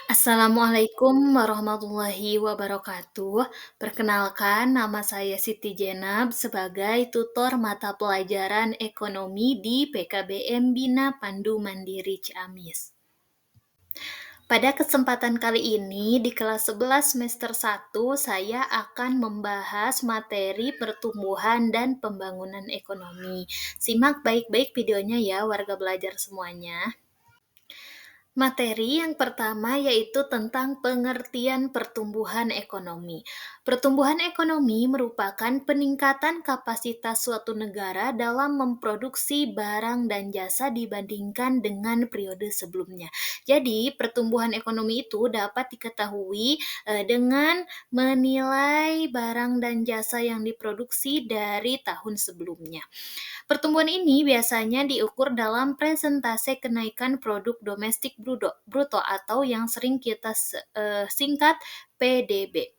Assalamualaikum warahmatullahi wabarakatuh. Perkenalkan, nama saya Siti Jenab sebagai tutor mata pelajaran ekonomi di PKBM Bina Pandu Mandiri Ciamis. Pada kesempatan kali ini, di kelas 11 semester 1, saya akan membahas materi pertumbuhan dan pembangunan ekonomi. Simak baik-baik videonya ya, warga belajar semuanya. Materi yang pertama yaitu tentang pengertian pertumbuhan ekonomi. Pertumbuhan ekonomi merupakan peningkatan kapasitas suatu negara dalam memproduksi barang dan jasa dibandingkan dengan periode sebelumnya. Jadi, pertumbuhan ekonomi itu dapat diketahui dengan menilai barang dan jasa yang diproduksi dari tahun sebelumnya. Pertumbuhan ini biasanya diukur dalam presentase kenaikan produk domestik bruto atau yang sering kita singkat PDB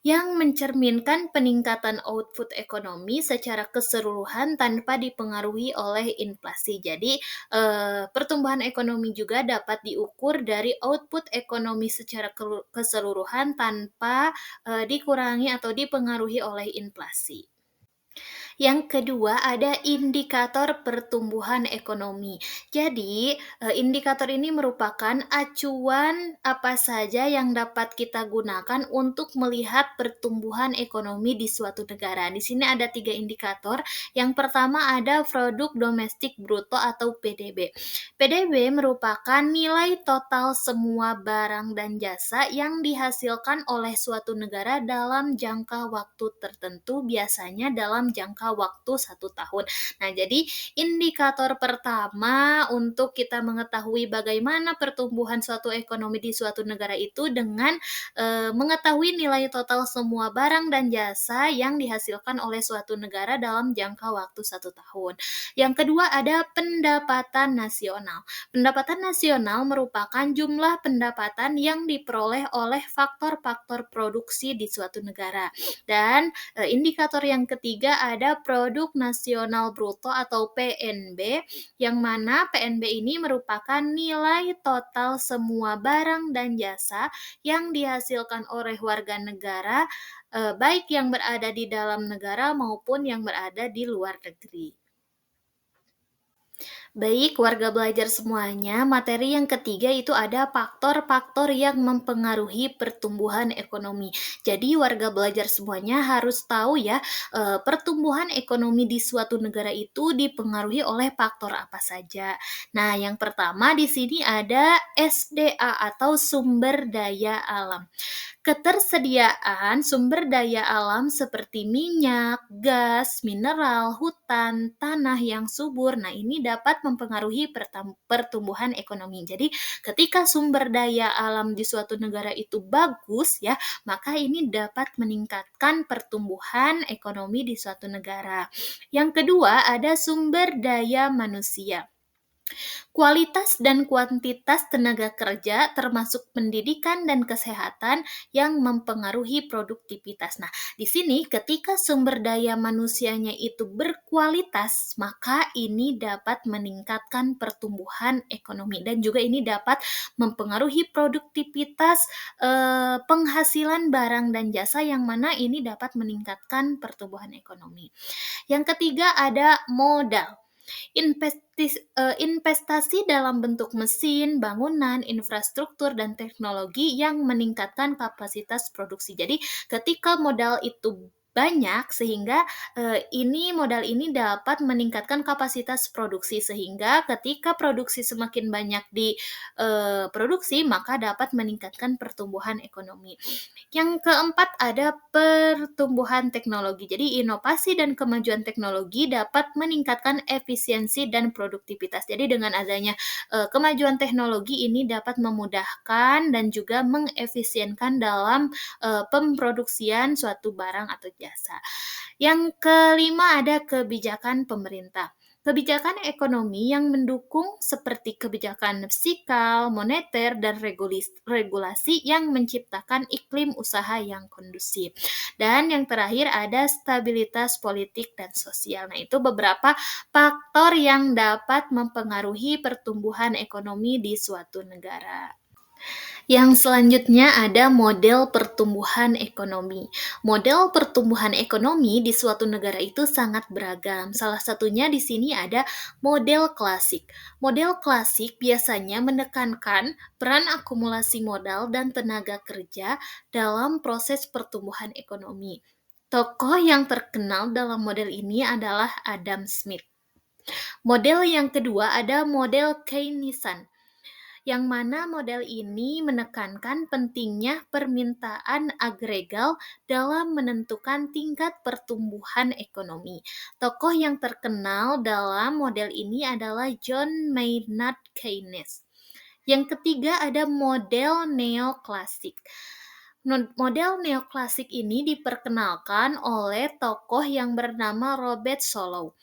yang mencerminkan peningkatan output ekonomi secara keseluruhan tanpa dipengaruhi oleh inflasi. Jadi, pertumbuhan ekonomi juga dapat diukur dari output ekonomi secara keseluruhan tanpa dikurangi atau dipengaruhi oleh inflasi. Yang kedua ada indikator pertumbuhan ekonomi. Jadi, indikator ini merupakan acuan apa saja yang dapat kita gunakan untuk melihat pertumbuhan ekonomi di suatu negara. Di sini ada 3 indikator. Yang pertama ada produk domestik bruto atau PDB. PDB merupakan nilai total semua barang dan jasa yang dihasilkan oleh suatu negara dalam jangka waktu tertentu, biasanya dalam jangka waktu 1 tahun. Nah, jadi indikator pertama untuk kita mengetahui bagaimana pertumbuhan suatu ekonomi di suatu negara itu dengan mengetahui nilai total semua barang dan jasa yang dihasilkan oleh suatu negara dalam jangka waktu 1 tahun. Yang kedua ada pendapatan nasional. Pendapatan nasional merupakan jumlah pendapatan yang diperoleh oleh faktor-faktor produksi di suatu negara. Dan indikator yang ketiga ada produk nasional bruto atau PNB, yang mana PNB ini merupakan nilai total semua barang dan jasa yang dihasilkan oleh warga negara, baik yang berada di dalam negara maupun yang berada di luar negeri. Baik, warga belajar semuanya, materi yang ketiga itu ada faktor-faktor yang mempengaruhi pertumbuhan ekonomi. Jadi, warga belajar semuanya harus tahu ya, pertumbuhan ekonomi di suatu negara itu dipengaruhi oleh faktor apa saja. Nah, yang pertama di sini ada SDA atau sumber daya alam. Ketersediaan sumber daya alam seperti minyak, gas, mineral, hutan, tanah yang subur. Nah, ini dapat mempengaruhi pertumbuhan ekonomi. Jadi, ketika sumber daya alam di suatu negara itu bagus ya, maka ini dapat meningkatkan pertumbuhan ekonomi di suatu negara. Yang kedua, ada sumber daya manusia. Kualitas dan kuantitas tenaga kerja termasuk pendidikan dan kesehatan yang mempengaruhi produktivitas. Nah, di sini ketika sumber daya manusianya itu berkualitas, maka ini dapat meningkatkan pertumbuhan ekonomi dan juga ini dapat mempengaruhi produktivitas penghasilan barang dan jasa yang mana ini dapat meningkatkan pertumbuhan ekonomi. Yang ketiga ada modal. Investasi dalam bentuk mesin, bangunan, infrastruktur, dan teknologi yang meningkatkan kapasitas produksi. Jadi, ketika modal itu banyak sehingga modal ini dapat meningkatkan kapasitas produksi sehingga ketika produksi semakin banyak diproduksi maka dapat meningkatkan pertumbuhan ekonomi. Yang keempat ada pertumbuhan teknologi. Jadi inovasi dan kemajuan teknologi dapat meningkatkan efisiensi dan produktivitas. Jadi dengan adanya kemajuan teknologi ini dapat memudahkan dan juga mengefisienkan dalam pemproduksian suatu barang atau jasa. Yang kelima ada kebijakan pemerintah. Kebijakan ekonomi yang mendukung seperti kebijakan fiskal, moneter, dan regulasi yang menciptakan iklim usaha yang kondusif. Dan yang terakhir ada stabilitas politik dan sosial. Nah, itu beberapa faktor yang dapat mempengaruhi pertumbuhan ekonomi di suatu negara. Yang selanjutnya ada model pertumbuhan ekonomi. Model pertumbuhan ekonomi di suatu negara itu sangat beragam. Salah satunya di sini ada model klasik. Model klasik biasanya menekankan peran akumulasi modal dan tenaga kerja dalam proses pertumbuhan ekonomi. Tokoh yang terkenal dalam model ini adalah Adam Smith. Model yang kedua ada model Keynesian, yang mana model ini menekankan pentingnya permintaan agregal dalam menentukan tingkat pertumbuhan ekonomi. Tokoh yang terkenal dalam model ini adalah John Maynard Keynes. Yang ketiga ada model neoklasik. Model neoklasik ini diperkenalkan oleh tokoh yang bernama Robert Solow.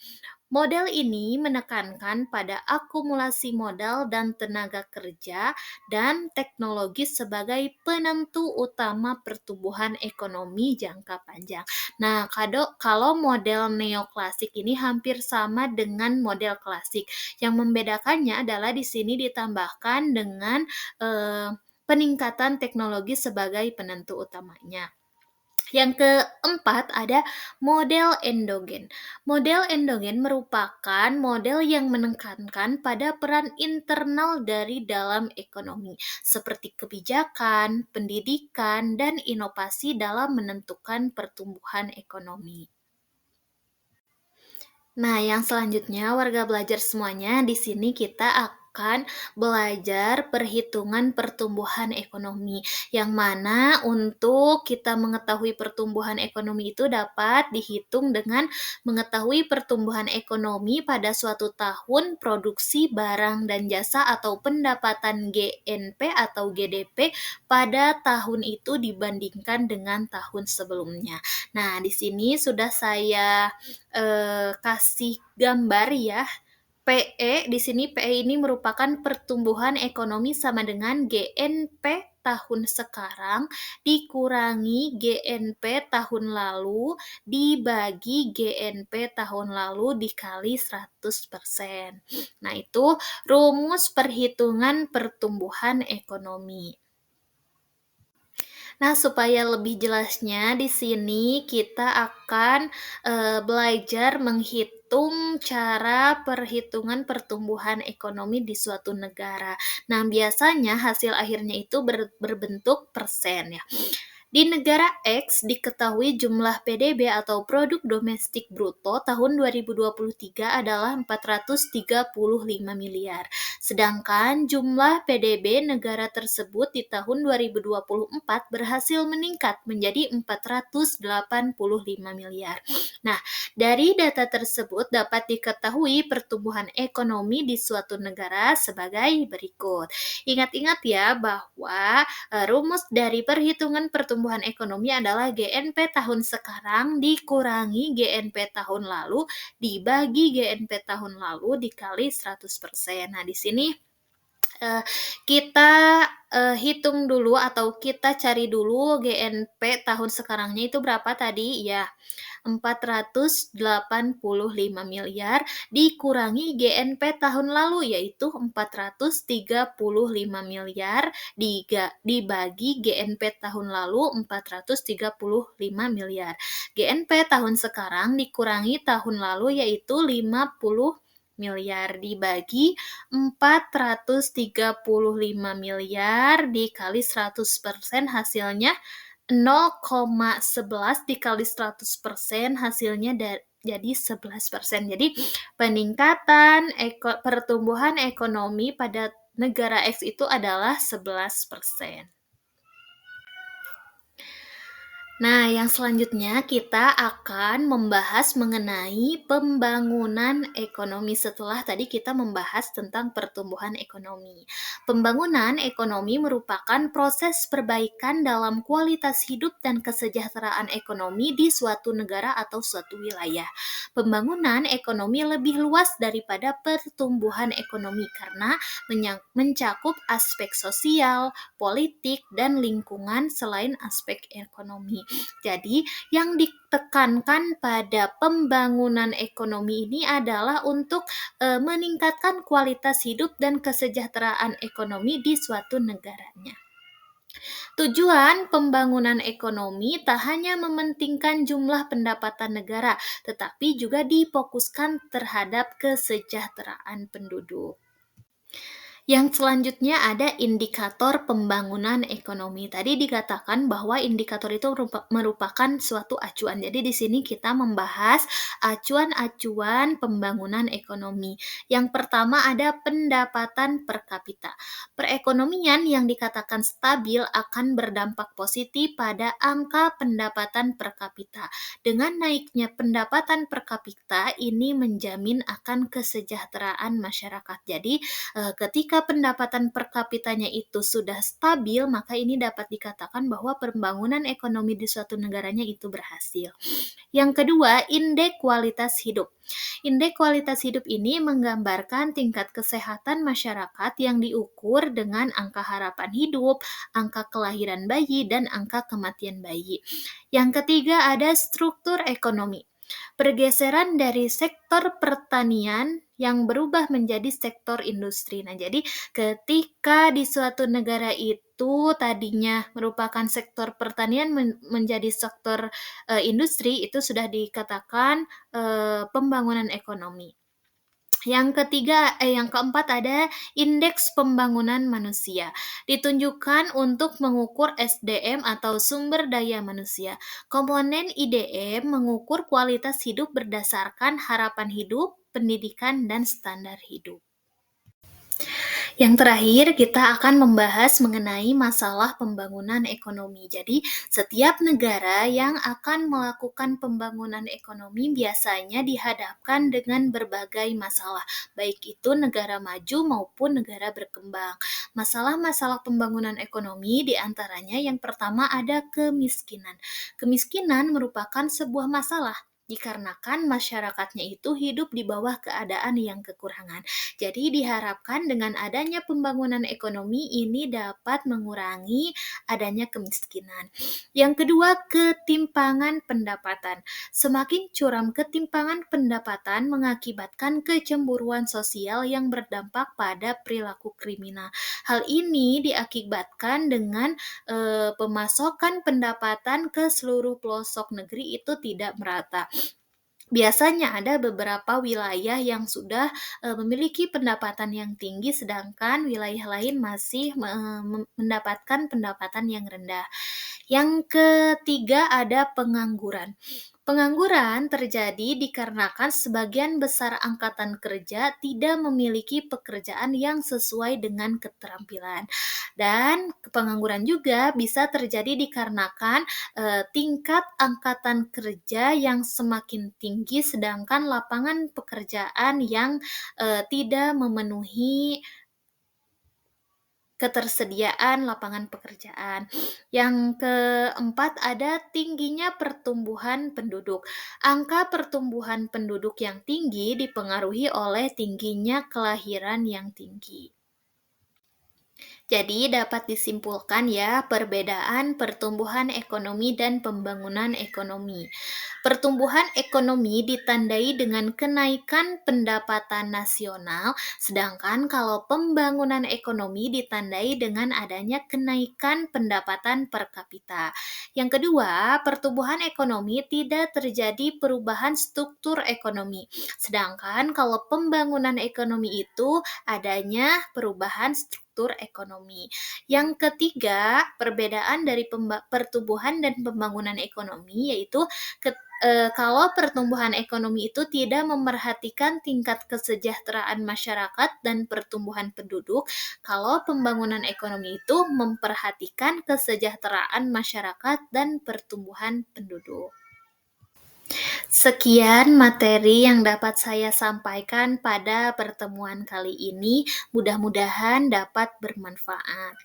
Model ini menekankan pada akumulasi modal dan tenaga kerja dan teknologi sebagai penentu utama pertumbuhan ekonomi jangka panjang. Nah, kalau model neoklasik ini hampir sama dengan model klasik. Yang membedakannya adalah di sini ditambahkan dengan peningkatan teknologi sebagai penentu utamanya. Yang keempat ada model endogen. Model endogen merupakan model yang menekankan pada peran internal dari dalam ekonomi, seperti kebijakan, pendidikan, dan inovasi dalam menentukan pertumbuhan ekonomi. Nah, yang selanjutnya warga belajar semuanya, di sini kita akan belajar perhitungan pertumbuhan ekonomi, yang mana untuk kita mengetahui pertumbuhan ekonomi itu dapat dihitung dengan mengetahui pertumbuhan ekonomi pada suatu tahun produksi barang dan jasa atau pendapatan GNP atau GDP pada tahun itu dibandingkan dengan tahun sebelumnya. Nah, di sini sudah saya kasih gambar ya. PE di sini PE ini merupakan pertumbuhan ekonomi sama dengan GNP tahun sekarang dikurangi GNP tahun lalu dibagi GNP tahun lalu dikali 100%. Nah, itu rumus perhitungan pertumbuhan ekonomi. Nah, supaya lebih jelasnya di sini kita akan belajar menghitung cara perhitungan pertumbuhan ekonomi di suatu negara. Nah, biasanya hasil akhirnya itu berbentuk persen ya. Di negara X diketahui jumlah PDB atau produk domestik bruto tahun 2023 adalah 435 miliar. Sedangkan jumlah PDB negara tersebut di tahun 2024 berhasil meningkat menjadi 485 miliar. Nah, dari data tersebut dapat diketahui pertumbuhan ekonomi di suatu negara sebagai berikut. Ingat-ingat ya bahwa rumus dari perhitungan pertumbuhan ekonomi adalah GNP tahun sekarang dikurangi GNP tahun lalu dibagi GNP tahun lalu dikali 100%. Nah, di sini kita hitung dulu atau kita cari dulu GNP tahun sekarangnya itu berapa tadi? Ya, 485 miliar dikurangi GNP tahun lalu yaitu 435 miliar dibagi GNP tahun lalu 435 miliar. GNP tahun sekarang dikurangi tahun lalu yaitu 50 miliar dibagi 435 miliar dikali 100% hasilnya 0,11 dikali 100% hasilnya jadi 11%. Jadi peningkatan pertumbuhan ekonomi pada negara X itu adalah 11%. Nah, yang selanjutnya kita akan membahas mengenai pembangunan ekonomi setelah tadi kita membahas tentang pertumbuhan ekonomi. Pembangunan ekonomi merupakan proses perbaikan dalam kualitas hidup dan kesejahteraan ekonomi di suatu negara atau suatu wilayah. Pembangunan ekonomi lebih luas daripada pertumbuhan ekonomi karena mencakup aspek sosial, politik, dan lingkungan selain aspek ekonomi. Jadi, yang ditekankan pada pembangunan ekonomi ini adalah untuk meningkatkan kualitas hidup dan kesejahteraan ekonomi di suatu negaranya. Tujuan pembangunan ekonomi tak hanya mementingkan jumlah pendapatan negara, tetapi juga difokuskan terhadap kesejahteraan penduduk. Yang selanjutnya ada indikator pembangunan ekonomi. Tadi dikatakan bahwa indikator itu merupakan suatu acuan. Jadi di sini kita membahas acuan-acuan pembangunan ekonomi. Yang pertama ada pendapatan per kapita. Perekonomian yang dikatakan stabil akan berdampak positif pada angka pendapatan per kapita. Dengan naiknya pendapatan per kapita ini menjamin akan kesejahteraan masyarakat. Jadi ketika pendapatan per kapitanya itu sudah stabil, maka ini dapat dikatakan bahwa pembangunan ekonomi di suatu negaranya itu berhasil. Yang kedua, indeks kualitas hidup. Indeks kualitas hidup ini menggambarkan tingkat kesehatan masyarakat yang diukur dengan angka harapan hidup, angka kelahiran bayi, dan angka kematian bayi. Yang ketiga ada struktur ekonomi. Pergeseran dari sektor pertanian yang berubah menjadi sektor industri. Nah, jadi ketika di suatu negara itu tadinya merupakan sektor pertanian menjadi sektor industri, itu sudah dikatakan pembangunan ekonomi. Yang keempat ada indeks pembangunan manusia. Ditunjukkan untuk mengukur SDM atau sumber daya manusia. Komponen IDM mengukur kualitas hidup berdasarkan harapan hidup, pendidikan, dan standar hidup. Yang terakhir, kita akan membahas mengenai masalah pembangunan ekonomi. Jadi, setiap negara yang akan melakukan pembangunan ekonomi biasanya dihadapkan dengan berbagai masalah, baik itu negara maju maupun negara berkembang. Masalah-masalah pembangunan ekonomi diantaranya yang pertama ada kemiskinan. Kemiskinan merupakan sebuah masalah dikarenakan masyarakatnya itu hidup di bawah keadaan yang kekurangan. Jadi diharapkan dengan adanya pembangunan ekonomi ini dapat mengurangi adanya kemiskinan. Yang kedua, ketimpangan pendapatan. Semakin curam ketimpangan pendapatan mengakibatkan kecemburuan sosial yang berdampak pada perilaku kriminal. Hal ini diakibatkan dengan pemasokan pendapatan ke seluruh pelosok negeri itu tidak merata. Biasanya ada beberapa wilayah yang sudah memiliki pendapatan yang tinggi, sedangkan wilayah lain masih mendapatkan pendapatan yang rendah. Yang ketiga ada pengangguran. Pengangguran terjadi dikarenakan sebagian besar angkatan kerja tidak memiliki pekerjaan yang sesuai dengan keterampilan. Dan pengangguran juga bisa terjadi dikarenakan tingkat angkatan kerja yang semakin tinggi sedangkan lapangan pekerjaan yang tidak memenuhi ketersediaan lapangan pekerjaan. Yang keempat ada tingginya pertumbuhan penduduk. Angka pertumbuhan penduduk yang tinggi dipengaruhi oleh tingginya kelahiran yang tinggi. Jadi dapat disimpulkan ya perbedaan pertumbuhan ekonomi dan pembangunan ekonomi. Pertumbuhan ekonomi ditandai dengan kenaikan pendapatan nasional, sedangkan kalau pembangunan ekonomi ditandai dengan adanya kenaikan pendapatan per kapita. Yang kedua, pertumbuhan ekonomi tidak terjadi perubahan struktur ekonomi, sedangkan kalau pembangunan ekonomi itu adanya perubahan struktur ekonomi. Yang ketiga, perbedaan dari pertumbuhan dan pembangunan ekonomi yaitu kalau pertumbuhan ekonomi itu tidak memerhatikan tingkat kesejahteraan masyarakat dan pertumbuhan penduduk, kalau pembangunan ekonomi itu memperhatikan kesejahteraan masyarakat dan pertumbuhan penduduk. Sekian materi yang dapat saya sampaikan pada pertemuan kali ini. Mudah-mudahan dapat bermanfaat.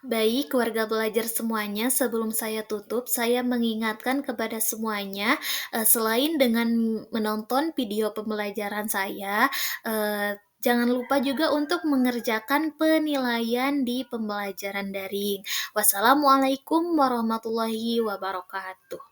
Baik, keluarga belajar semuanya, sebelum saya tutup, saya mengingatkan kepada semuanya, selain dengan menonton video pembelajaran saya, jangan lupa juga untuk mengerjakan penilaian di pembelajaran daring. Wassalamualaikum warahmatullahi wabarakatuh.